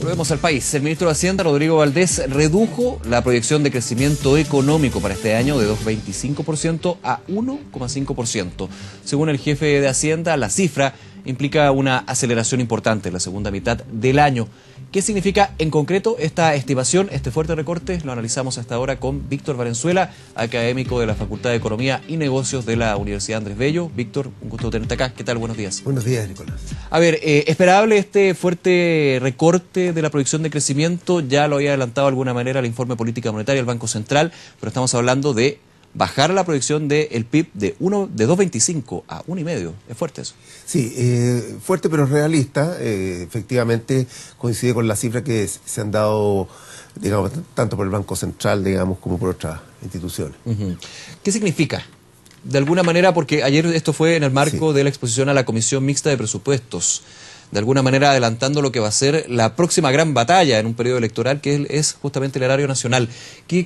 Volvemos al país. El ministro de Hacienda, Rodrigo Valdés, redujo la proyección de crecimiento económico para este año de 2,25% a 1,5%. Según el jefe de Hacienda, la cifra implica una aceleración importante en la segunda mitad del año. ¿Qué significa en concreto esta estimación, este fuerte recorte? Lo analizamos hasta ahora con Víctor Valenzuela, académico de la Facultad de Economía y Negocios de la Universidad Andrés Bello. Víctor, un gusto tenerte acá. ¿Qué tal? Buenos días. Buenos días, Nicolás. A ver, ¿esperable este fuerte recorte de la proyección de crecimiento? Ya lo había adelantado de alguna manera el informe Política Monetaria del Banco Central, pero estamos hablando de bajar la proyección del PIB de 2,25 a 1,5. Es fuerte eso. Sí, fuerte pero realista. Efectivamente coincide con las cifras que se han dado, digamos, tanto por el Banco Central, digamos, como por otras instituciones. ¿Qué significa? De alguna manera, porque ayer esto fue en el marco de la exposición a la Comisión Mixta de Presupuestos, de alguna manera adelantando lo que va a ser la próxima gran batalla en un periodo electoral, que es justamente el erario nacional.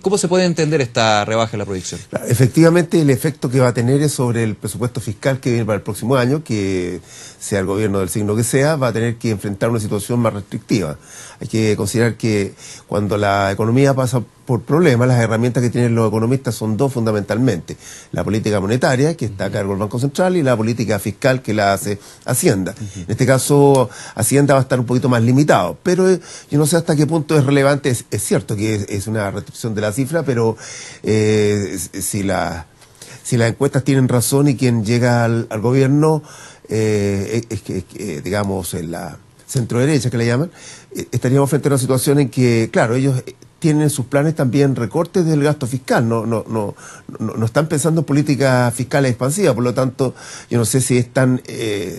¿Cómo se puede entender esta rebaja en la proyección? Efectivamente, el efecto que va a tener es sobre el presupuesto fiscal que viene para el próximo año, que sea el gobierno del signo que sea, va a tener que enfrentar una situación más restrictiva. Hay que considerar que cuando la economía pasa por problemas, las herramientas que tienen los economistas son dos fundamentalmente: la política monetaria, que está a cargo del Banco Central, y la política fiscal, que la hace Hacienda. En este caso, Hacienda va a estar un poquito más limitado, pero yo no sé hasta qué punto es relevante. Es cierto que es una restricción de la cifra, pero si las encuestas tienen razón y quien llega al gobierno es que, digamos, en la centro derecha, que le llaman, estaríamos frente a una situación en que, claro, ellos tienen en sus planes también recortes del gasto fiscal, no están pensando en políticas fiscales expansivas, por lo tanto, yo no sé si están,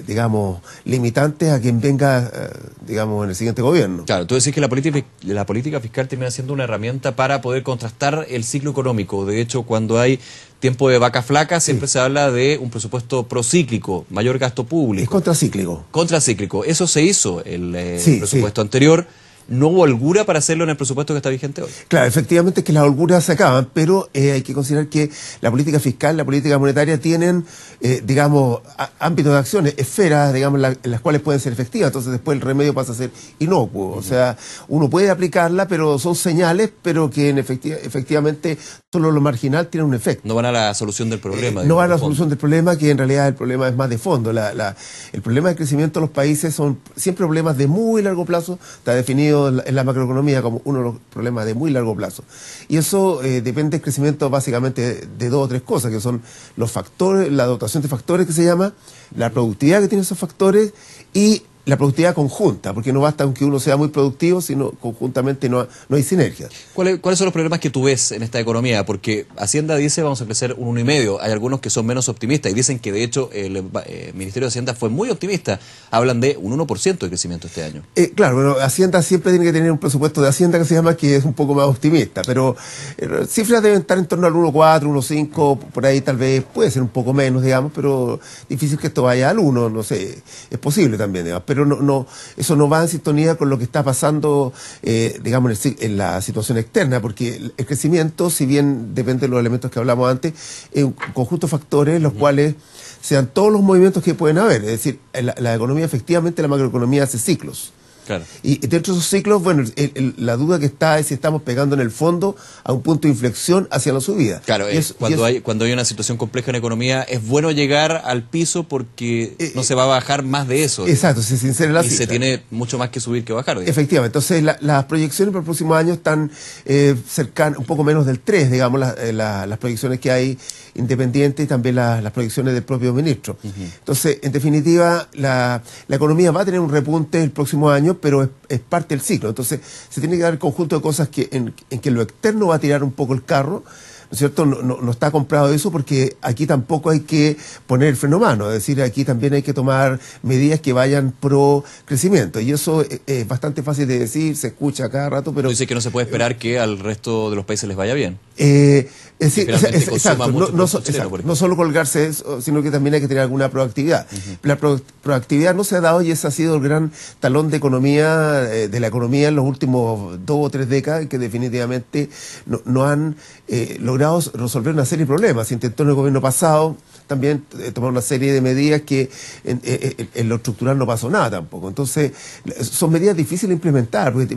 digamos, limitantes a quien venga, digamos, en el siguiente gobierno. Claro, tú decís que la política fiscal termina siendo una herramienta para poder contrastar el ciclo económico. De hecho, cuando hay tiempo de vaca flaca, siempre se habla de un presupuesto procíclico, mayor gasto público. Es contracíclico. Contracíclico. Eso se hizo el presupuesto anterior. ¿No hubo holgura para hacerlo en el presupuesto que está vigente hoy? Claro, efectivamente es que las holguras se acaban, pero hay que considerar que la política fiscal, la política monetaria tienen, digamos, ámbitos de acciones, esferas, digamos, en las cuales pueden ser efectivas. Entonces después el remedio pasa a ser inocuo. O sea, uno puede aplicarla, pero son señales, pero que efectivamente solo lo marginal tiene un efecto. No van a la solución del problema. No van a la solución del problema, que en realidad el problema es más de fondo. El problema de crecimiento de los países son siempre problemas de muy largo plazo. Está definido en la macroeconomía como uno de los problemas de muy largo plazo. Y eso depende del crecimiento básicamente de dos o tres cosas, que son los factores, la dotación de factores que se llama, la productividad que tienen esos factores y la productividad conjunta, porque no basta con que uno sea muy productivo, sino conjuntamente no hay sinergia. ¿Cuáles son los problemas que tú ves en esta economía? Porque Hacienda dice vamos a crecer un 1,5. Hay algunos que son menos optimistas y dicen que de hecho el Ministerio de Hacienda fue muy optimista. Hablan de un 1% de crecimiento este año. Claro, bueno, Hacienda siempre tiene que tener un presupuesto de Hacienda que se llama, que es un poco más optimista, pero cifras deben estar en torno al 1,4, 1,5, por ahí tal vez puede ser un poco menos, digamos, pero difícil que esto vaya al 1, no sé, es posible también, digamos, pero eso no va en sintonía con lo que está pasando, digamos, en la situación externa, porque el crecimiento, si bien depende de los elementos que hablamos antes, es un conjunto de factores los cuales sean todos los movimientos que pueden haber. Es decir, la economía, efectivamente, la macroeconomía hace ciclos. Claro. Y dentro de esos ciclos, bueno, la duda que está es si estamos pegando en el fondo a un punto de inflexión hacia la subida. Claro, cuando hay una situación compleja en economía, es bueno llegar al piso porque no se va a bajar más de eso. Exacto, se sincera la cifra. Y se tiene mucho más que subir que bajar. Digamos. Efectivamente, entonces las proyecciones para el próximo año están cercanas, un poco menos del 3, digamos, las proyecciones que hay independientes y también las proyecciones del propio ministro. Entonces, en definitiva, la economía va a tener un repunte el próximo año, pero es parte del ciclo. Entonces, se tiene que dar el conjunto de cosas en que lo externo va a tirar un poco el carro, ¿no es cierto? No está comprado eso, porque aquí tampoco hay que poner el freno a mano, es decir, aquí también hay que tomar medidas que vayan pro crecimiento, y eso es bastante fácil de decir, se escucha cada rato, pero... Tú dices que no se puede esperar que al resto de los países les vaya bien. Es decir, exacto, no solo colgarse eso, sino que también hay que tener alguna proactividad. La proactividad no se ha dado, y ese ha sido el gran talón de economía, de la economía en los últimos 2 o 3 décadas, que definitivamente no han logrado logrado resolver una serie de problemas. Se intentó en el gobierno pasado también tomar una serie de medidas que en lo estructural no pasó nada tampoco. Entonces, son medidas difíciles de implementar, porque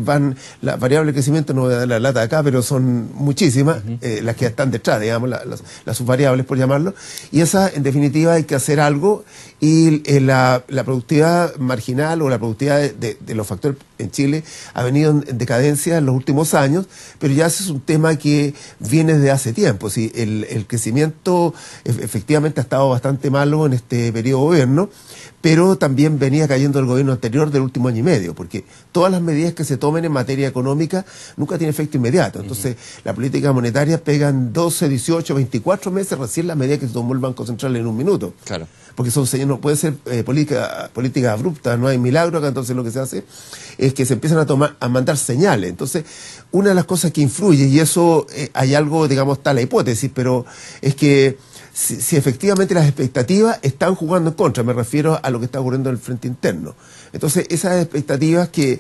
las variables de crecimiento, no voy a dar la lata acá, pero son muchísimas, las que están detrás, digamos, las subvariables, por llamarlo, y esa, en definitiva, hay que hacer algo, y la productividad marginal o la productividad de los factores en Chile ha venido en decadencia en los últimos años, pero ya ese es un tema que viene desde hace tiempo. ¿Sí? El crecimiento efectivamente ha estado bastante malo en este periodo de gobierno, pero también venía cayendo el gobierno anterior del último año y medio, porque todas las medidas que se tomen en materia económica nunca tienen efecto inmediato. Entonces, la política monetaria pega en 12, 18, 24 meses recién las medidas que se tomó el Banco Central en un minuto. Claro. Porque no puede ser política abrupta, no hay milagro acá. Entonces lo que se hace es que se empiezan a mandar señales. Entonces, una de las cosas que influye, y eso hay algo, digamos, está la hipótesis, pero es que si efectivamente las expectativas están jugando en contra, me refiero a lo que está ocurriendo en el frente interno. Entonces, esas expectativas que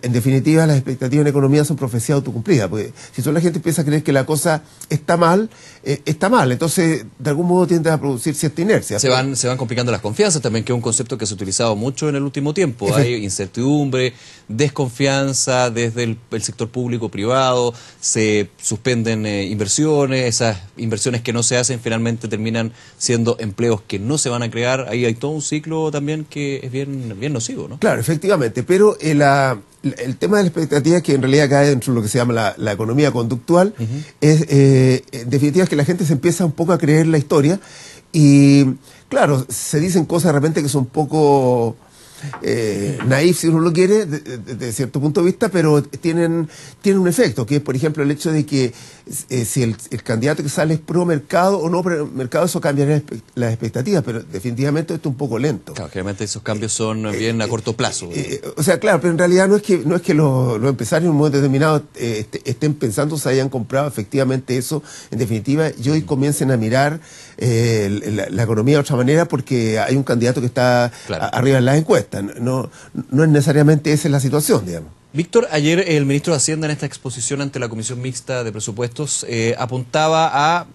en definitiva las expectativas en economía son profecías autocumplidas, porque si solo la gente empieza a creer que la cosa está mal, está mal. Entonces, de algún modo tiende a producir cierta inercia. Se van complicando las confianzas también, que es un concepto que se ha utilizado mucho en el último tiempo. Hay incertidumbre, desconfianza desde el sector público-privado, se suspenden inversiones, esas inversiones que no se hacen finalmente terminan siendo empleos que no se van a crear. Ahí hay todo un ciclo también que es bien nocivo, ¿no? Claro, efectivamente, pero el tema de la expectativa, que en realidad cae dentro de lo que se llama la economía conductual, es en definitiva es que la gente se empieza un poco a creer la historia, y claro, se dicen cosas de repente que son un poco naif, si uno lo quiere, de cierto punto de vista, pero tienen un efecto, que es, por ejemplo, el hecho de que si el candidato que sale es pro mercado o no pro mercado, eso cambiaría las expectativas, pero definitivamente esto es un poco lento. Claro, generalmente esos cambios son bien a corto plazo. O sea, claro, pero en realidad no es que los empresarios en un momento determinado estén pensando si hayan comprado efectivamente eso, en definitiva, y hoy comiencen a mirar la economía de otra manera, porque hay un candidato que está arriba en las encuestas. No es necesariamente esa la situación, digamos. Víctor, ayer el ministro de Hacienda en esta exposición ante la Comisión Mixta de Presupuestos apuntaba a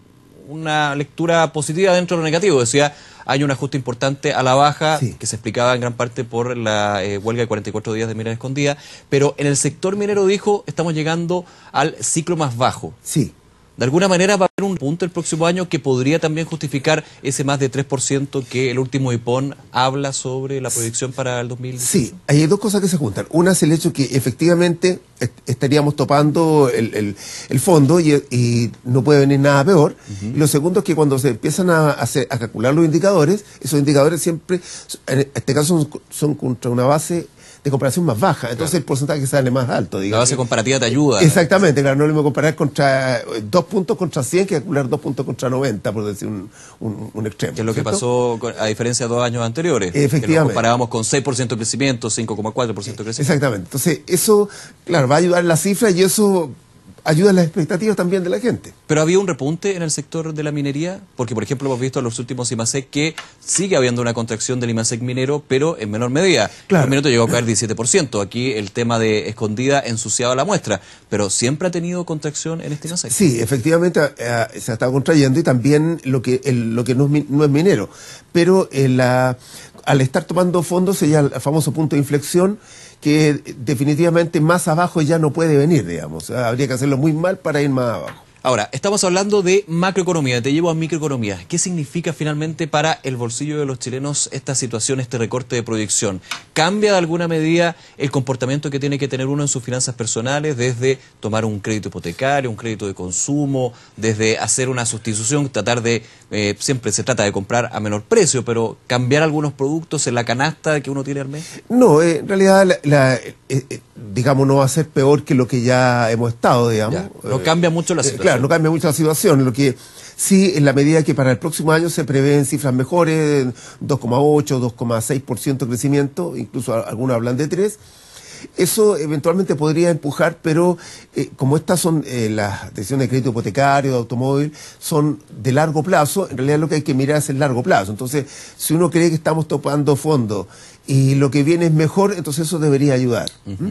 una lectura positiva dentro de lo negativo. Decía, hay un ajuste importante a la baja, que se explicaba en gran parte por la huelga de 44 días de minera escondida, pero en el sector minero dijo, estamos llegando al ciclo más bajo. Sí. De alguna manera va a haber un punto el próximo año que podría también justificar ese más de 3% que el último IPON habla sobre la proyección para el 2018. Sí, hay dos cosas que se juntan. Una es el hecho que efectivamente estaríamos topando el fondo y no puede venir nada peor. Y lo segundo es que cuando se empiezan a calcular los indicadores, esos indicadores siempre, en este caso, son contra una base de comparación más baja, entonces el porcentaje sale más alto. Digamos. La base comparativa te ayuda. Exactamente, claro, no es lo mismo comparar contra 2 puntos contra 100 que calcular 2 puntos contra 90, por decir un extremo. Que es lo que pasó a diferencia de 2 años anteriores. Efectivamente. Que nos comparábamos con 6% de crecimiento, 5,4% de crecimiento. Exactamente, entonces eso, claro, va a ayudar la cifra y eso ayuda a las expectativas también de la gente. Pero había un repunte en el sector de la minería, porque por ejemplo hemos visto en los últimos IMASEC que sigue habiendo una contracción del IMASEC minero, pero en menor medida. Claro. El minuto llegó a caer 17%. Aquí el tema de Escondida ensuciaba la muestra, pero siempre ha tenido contracción en este IMASEC. Sí, efectivamente se ha estado contrayendo, y también lo que no es minero, pero al estar tomando fondos se llega al famoso punto de inflexión, que definitivamente más abajo ya no puede venir, digamos. Habría que hacerlo muy mal para ir más abajo. Ahora, estamos hablando de macroeconomía, te llevo a microeconomía. ¿Qué significa finalmente para el bolsillo de los chilenos esta situación, este recorte de proyección? ¿Cambia de alguna medida el comportamiento que tiene que tener uno en sus finanzas personales, desde tomar un crédito hipotecario, un crédito de consumo, desde hacer una sustitución, tratar de, siempre se trata de comprar a menor precio, pero cambiar algunos productos en la canasta que uno tiene al mes? No, en realidad, digamos, no va a ser peor que lo que ya hemos estado, digamos. Ya, no cambia mucho la situación. Claro, no cambia mucho la situación. Lo que sí, en la medida que para el próximo año se prevén cifras mejores, 2,8, 2,6% de crecimiento, incluso algunos hablan de 3%, eso eventualmente podría empujar, pero como estas son las decisiones de crédito hipotecario, de automóvil, son de largo plazo, en realidad lo que hay que mirar es el largo plazo. Entonces, si uno cree que estamos topando fondo y lo que viene es mejor, entonces eso debería ayudar.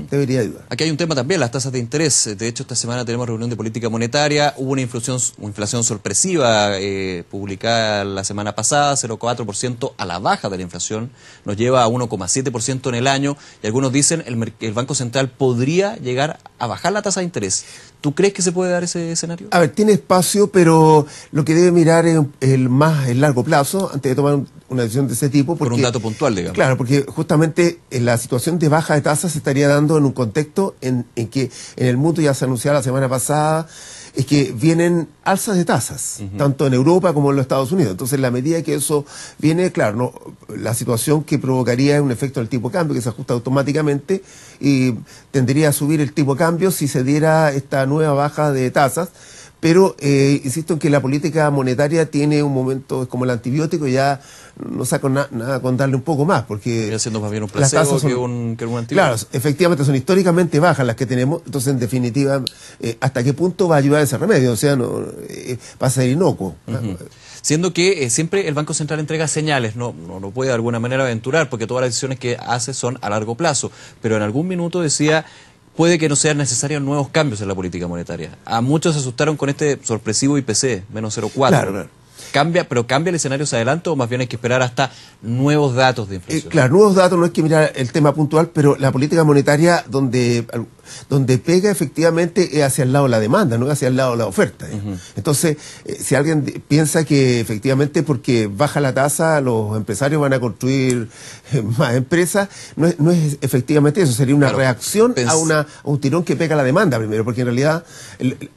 Debería ayudar. Aquí hay un tema también, las tasas de interés. De hecho, esta semana tenemos reunión de política monetaria. Hubo una inflación sorpresiva publicada la semana pasada, 0,4% a la baja de la inflación. Nos lleva a 1,7% en el año. Y algunos dicen el Banco Central podría llegar a bajar la tasa de interés. ¿Tú crees que se puede dar ese escenario? A ver, tiene espacio, pero lo que debe mirar es el largo plazo antes de tomar una decisión de ese tipo. Por un dato puntual, digamos. Claro, porque justamente la situación de baja de tasas se estaría dando en un contexto en que en el mundo, ya se anunció la semana pasada, es que vienen alzas de tasas, tanto en Europa como en los Estados Unidos. Entonces, en la medida que eso viene, claro, no, la situación que provocaría es un efecto del tipo de cambio que se ajusta automáticamente y tendería a subir el tipo de cambio si se diera esta nueva baja de tasas. Pero insisto en que la política monetaria tiene un momento, es como el antibiótico, ya no saco nada con darle un poco más, porque viene siendo más bien un placebo que un antibiótico. Claro, efectivamente son históricamente bajas las que tenemos, entonces en definitiva, ¿hasta qué punto va a ayudar ese remedio? O sea, no va a ser inocuo. Siendo que siempre el Banco Central entrega señales, no puede de alguna manera aventurar, porque todas las decisiones que hace son a largo plazo, pero en algún minuto decía, puede que no sean necesarios nuevos cambios en la política monetaria. A muchos se asustaron con este sorpresivo IPC, menos 0,4. Claro. ¿Cambia el escenario hacia adelante o más bien hay que esperar hasta nuevos datos de inflación? Claro, nuevos datos, no hay que mirar el tema puntual, pero la política monetaria donde pega efectivamente es hacia el lado de la demanda, no es hacia el lado de la oferta. Entonces, si alguien piensa que efectivamente porque baja la tasa los empresarios van a construir más empresas, no es efectivamente eso, sería una reacción a un tirón que pega la demanda primero, porque en realidad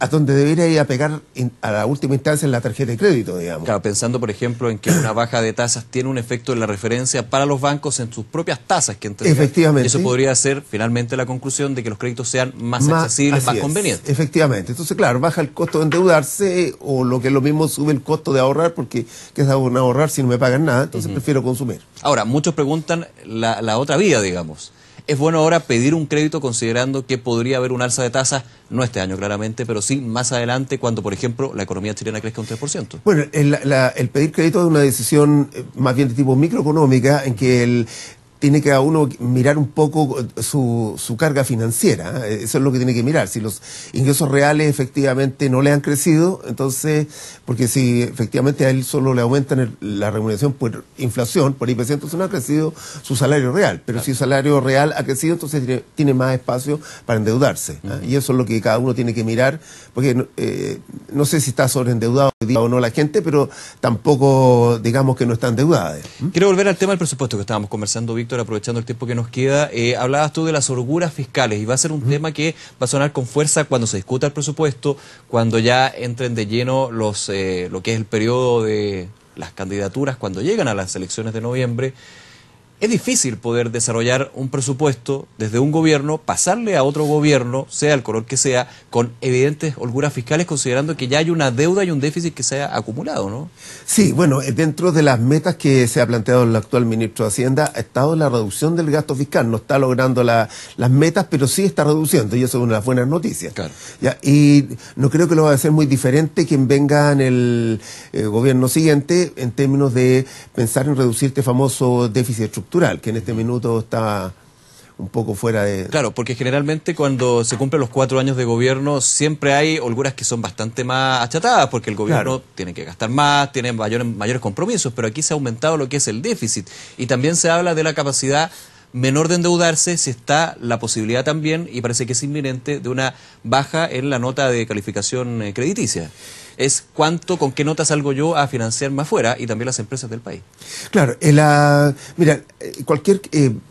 a donde debería ir a pegar a la última instancia es la tarjeta de crédito, digamos. Claro, pensando por ejemplo en que una baja de tasas tiene un efecto en la referencia para los bancos en sus propias tasas, que efectivamente. Eso podría ser finalmente la conclusión de que los créditos sean más accesibles, más convenientes. Efectivamente. Entonces, claro, baja el costo de endeudarse o lo que es lo mismo, sube el costo de ahorrar porque ¿qué es ahorrar si no me pagan nada? Entonces prefiero consumir. Ahora, muchos preguntan la otra vía, digamos. ¿Es bueno ahora pedir un crédito considerando que podría haber un alza de tasas, no este año claramente, pero sí más adelante cuando, por ejemplo, la economía chilena crezca un 3%? Bueno, el pedir crédito es una decisión más bien de tipo microeconómica en que tiene que a uno mirar un poco su carga financiera, eso es lo que tiene que mirar, si los ingresos reales efectivamente no le han crecido, entonces, porque si efectivamente a él solo le aumentan la remuneración por inflación, por IPC, entonces no ha crecido su salario real, pero si el salario real ha crecido, entonces tiene más espacio para endeudarse, y eso es lo que cada uno tiene que mirar, porque no sé si está sobreendeudado o no la gente, pero tampoco digamos que no está endeudada. Quiero volver al tema del presupuesto que estábamos conversando, Víctor, aprovechando el tiempo que nos queda. Hablabas tú de las holguras fiscales y va a ser un tema que va a sonar con fuerza cuando se discuta el presupuesto, cuando ya entren de lleno lo que es el periodo de las candidaturas, cuando llegan a las elecciones de noviembre. Es difícil poder desarrollar un presupuesto desde un gobierno, pasarle a otro gobierno, sea el color que sea, con evidentes holguras fiscales, considerando que ya hay una deuda y un déficit que se ha acumulado, ¿no? Sí, bueno, dentro de las metas que se ha planteado el actual ministro de Hacienda, ha estado la reducción del gasto fiscal. No está logrando las metas, pero sí está reduciendo, y eso es una de las buenas noticias. Claro. ¿Ya? Y no creo que lo va a ser muy diferente quien venga en el gobierno siguiente en términos de pensar en reducir este famoso déficit estructural, que en este minuto está un poco fuera de... Claro, porque generalmente cuando se cumplen los 4 años de gobierno siempre hay holguras que son bastante más achatadas, porque el gobierno tiene que gastar más, tiene mayores compromisos, pero aquí se ha aumentado lo que es el déficit. Y también se habla de la capacidad menor de endeudarse si está la posibilidad también, y parece que es inminente, de una baja en la nota de calificación crediticia. Es con qué nota salgo yo a financiarme afuera y también las empresas del país. Claro, mira, cualquier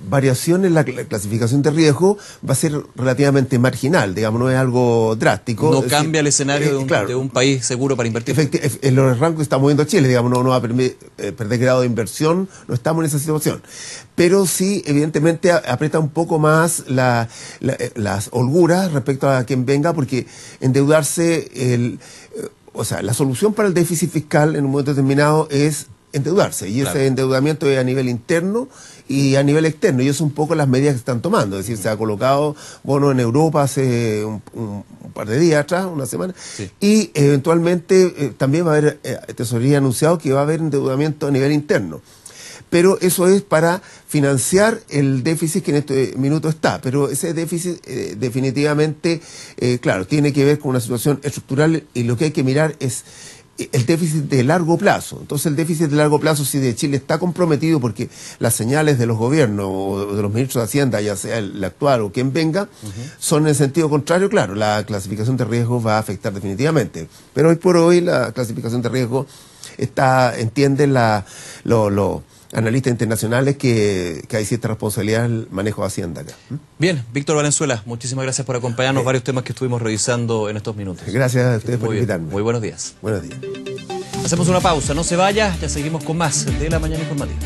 variación en la clasificación de riesgo va a ser relativamente marginal, digamos, no es algo drástico. No cambia el escenario de un país seguro para invertir. En los rangos que está moviendo Chile, digamos, no va a perder grado de inversión, no estamos en esa situación. Pero sí, evidentemente, aprieta un poco más las holguras respecto a quien venga, porque endeudarse, o sea, la solución para el déficit fiscal en un momento determinado es endeudarse, y ese endeudamiento es a nivel interno y a nivel externo, y eso es un poco las medidas que están tomando. Es decir, se ha colocado bono en Europa hace un par de días atrás, una semana, y eventualmente también va a haber, tesorería anunciado que va a haber endeudamiento a nivel interno. pero eso es para financiar el déficit que en este minuto está. Pero ese déficit definitivamente, claro, tiene que ver con una situación estructural, y lo que hay que mirar es el déficit de largo plazo. Entonces el déficit de largo plazo, si de Chile está comprometido, porque las señales de los gobiernos o de los ministros de Hacienda, ya sea el actual o quien venga, son en el sentido contrario, claro, la clasificación de riesgo va a afectar definitivamente. Pero hoy por hoy la clasificación de riesgo entienden los analistas internacionales que hay cierta responsabilidad en el manejo de Hacienda acá. Bien, Víctor Valenzuela, muchísimas gracias por acompañarnos, varios temas que estuvimos revisando en estos minutos. Gracias a ustedes por invitarme. Muy buenos días. Buenos días. Hacemos una pausa, no se vaya, ya seguimos con más de La Mañana Informativa.